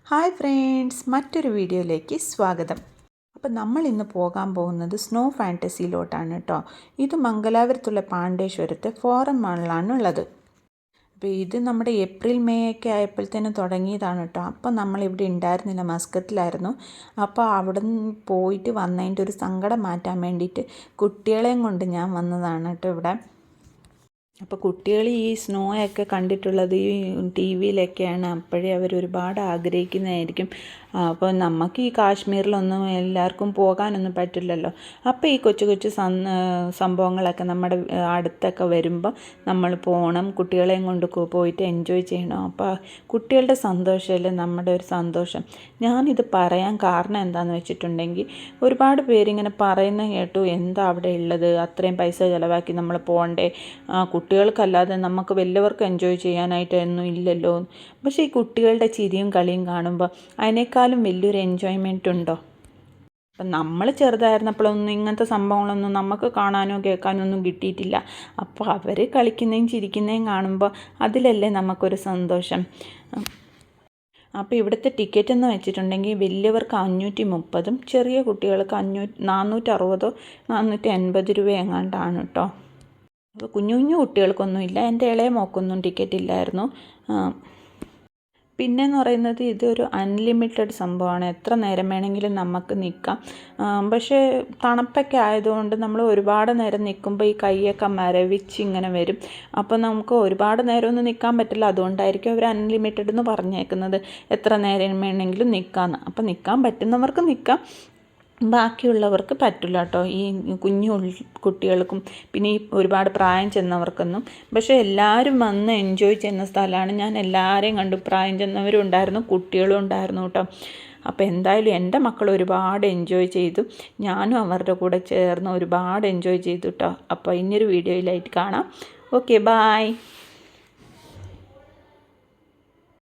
Hi friends, മറ്റൊരു വീഡിയോയിലേക്ക് സ്വാഗതം. അപ്പോൾ നമ്മൾ ഇന്ന് പോകാൻ പോകുന്നത് സ്നോ ഫാൻറ്റസിയിലോട്ടാണ് കേട്ടോ. ഇത് മംഗലാപുരത്തുള്ള പാണ്ഡേശ്വരത്തെ ഫോറം മാളിലാണ് ഉള്ളത്. അപ്പോൾ ഇത് നമ്മുടെ ഏപ്രിൽ മെയ് ഒക്കെ ആയപ്പോഴത്തേനും തുടങ്ങിയതാണ് കേട്ടോ. അപ്പോൾ നമ്മളിവിടെ ഉണ്ടായിരുന്നില്ല, മസ്കത്തിലായിരുന്നു. അപ്പോൾ അവിടെ നിന്ന് പോയിട്ട് വന്നതിൻ്റെ ഒരു സങ്കടം മാറ്റാൻ വേണ്ടിയിട്ട് കുട്ടികളെയും കൊണ്ട് ഞാൻ വന്നതാണ് കേട്ടോ ഇവിടെ. അപ്പോൾ കുട്ടികൾ ഈ സ്നോയൊക്കെ കണ്ടിട്ടുള്ളത് ഈ ടി വിയിലൊക്കെയാണ്. അപ്പോഴേ അവർ ഒരുപാട് ആഗ്രഹിക്കുന്നതായിരിക്കും. അപ്പോൾ നമുക്ക് ഈ കാശ്മീരിലൊന്നും എല്ലാവർക്കും പോകാനൊന്നും പറ്റില്ലല്ലോ. അപ്പോൾ ഈ കൊച്ചു കൊച്ചു സംഭവങ്ങളൊക്കെ നമ്മുടെ അടുത്തൊക്കെ വരുമ്പോൾ നമ്മൾ പോകണം, കുട്ടികളെയും കൊണ്ട് പോയിട്ട് എൻജോയ് ചെയ്യണം. അപ്പോൾ കുട്ടികളുടെ സന്തോഷമല്ലേ നമ്മുടെ ഒരു സന്തോഷം. ഞാനിത് പറയാൻ കാരണം എന്താണെന്ന് വെച്ചിട്ടുണ്ടെങ്കിൽ, ഒരുപാട് പേരിങ്ങനെ പറയുന്ന കേട്ടു, എന്താ അവിടെ ഉള്ളത്, അത്രയും പൈസ ചിലവാക്കി നമ്മൾ പോകണ്ടേ, കുട്ടികൾക്കല്ലാതെ നമുക്ക് വലിയവർക്ക് എൻജോയ് ചെയ്യാനായിട്ടൊന്നും ഇല്ലല്ലോ. പക്ഷേ ഈ കുട്ടികളുടെ ചിരിയും കളിയും കാണുമ്പോൾ അതിനേക്കാളും വലിയൊരു എൻജോയ്മെൻ്റ് ഉണ്ടോ? അപ്പം നമ്മൾ ചെറുതായിരുന്നപ്പോഴൊന്നും ഇങ്ങനത്തെ സംഭവങ്ങളൊന്നും നമുക്ക് കാണാനോ കേൾക്കാനോ ഒന്നും കിട്ടിയിട്ടില്ല. അപ്പോൾ അവർ കളിക്കുന്നതും ചിരിക്കുന്നതും കാണുമ്പോൾ അതിലല്ലേ നമുക്കൊരു സന്തോഷം. അപ്പോൾ ഇവിടുത്തെ ടിക്കറ്റ് എന്ന് വെച്ചിട്ടുണ്ടെങ്കിൽ വലിയവർക്ക് 530, ചെറിയ കുട്ടികൾക്ക് 460 480 രൂപ എങ്ങാണ്ടാണ് കേട്ടോ. അപ്പോൾ കുഞ്ഞു കുഞ്ഞു കുട്ടികൾക്കൊന്നുമില്ല. എൻ്റെ ഇളയ മോക്കൊന്നും ടിക്കറ്റ് ഇല്ലായിരുന്നു. പിന്നെയെന്ന് പറയുന്നത് ഇതൊരു അൺലിമിറ്റഡ് സംഭവമാണ്, എത്ര നേരം വേണമെങ്കിലും നമുക്ക് നിൽക്കാം. പക്ഷേ തണുപ്പൊക്കെ ആയതുകൊണ്ട് നമ്മൾ ഒരുപാട് നേരം നിൽക്കുമ്പോൾ ഈ കൈയൊക്കെ മരവിച്ച് ഇങ്ങനെ വരും. അപ്പോൾ നമുക്ക് ഒരുപാട് നേരമൊന്നും നിൽക്കാൻ പറ്റില്ല. അതുകൊണ്ടായിരിക്കും അവർ അൺലിമിറ്റഡ് എന്ന് പറഞ്ഞേക്കുന്നത്, എത്ര നേരം വേണമെങ്കിലും നിൽക്കാമെന്ന്. അപ്പോൾ നിൽക്കാൻ പറ്റുന്നവർക്ക് നിൽക്കാം, ബാക്കിയുള്ളവർക്ക് പറ്റില്ല കേട്ടോ. ഈ കുഞ്ഞു കുട്ടികൾക്കും പിന്നെ ഈ ഒരുപാട് പ്രായം ചെന്നവർക്കൊന്നും. പക്ഷേ എല്ലാവരും വന്ന് എൻജോയ് ചെയ്യുന്ന സ്ഥലമാണ്. ഞാൻ എല്ലാവരെയും കണ്ടു, പ്രായം ചെന്നവരും ഉണ്ടായിരുന്നു, കുട്ടികളും ഉണ്ടായിരുന്നു കേട്ടോ. അപ്പോൾ എന്തായാലും എൻ്റെ മക്കൾ ഒരുപാട് എൻജോയ് ചെയ്തു, ഞാനും അവരുടെ കൂടെ ചേർന്ന് ഒരുപാട് എൻജോയ് ചെയ്തു കേട്ടോ. അപ്പോൾ ഇനിയൊരു വീഡിയോയിലായിട്ട് കാണാം. Okay, bye.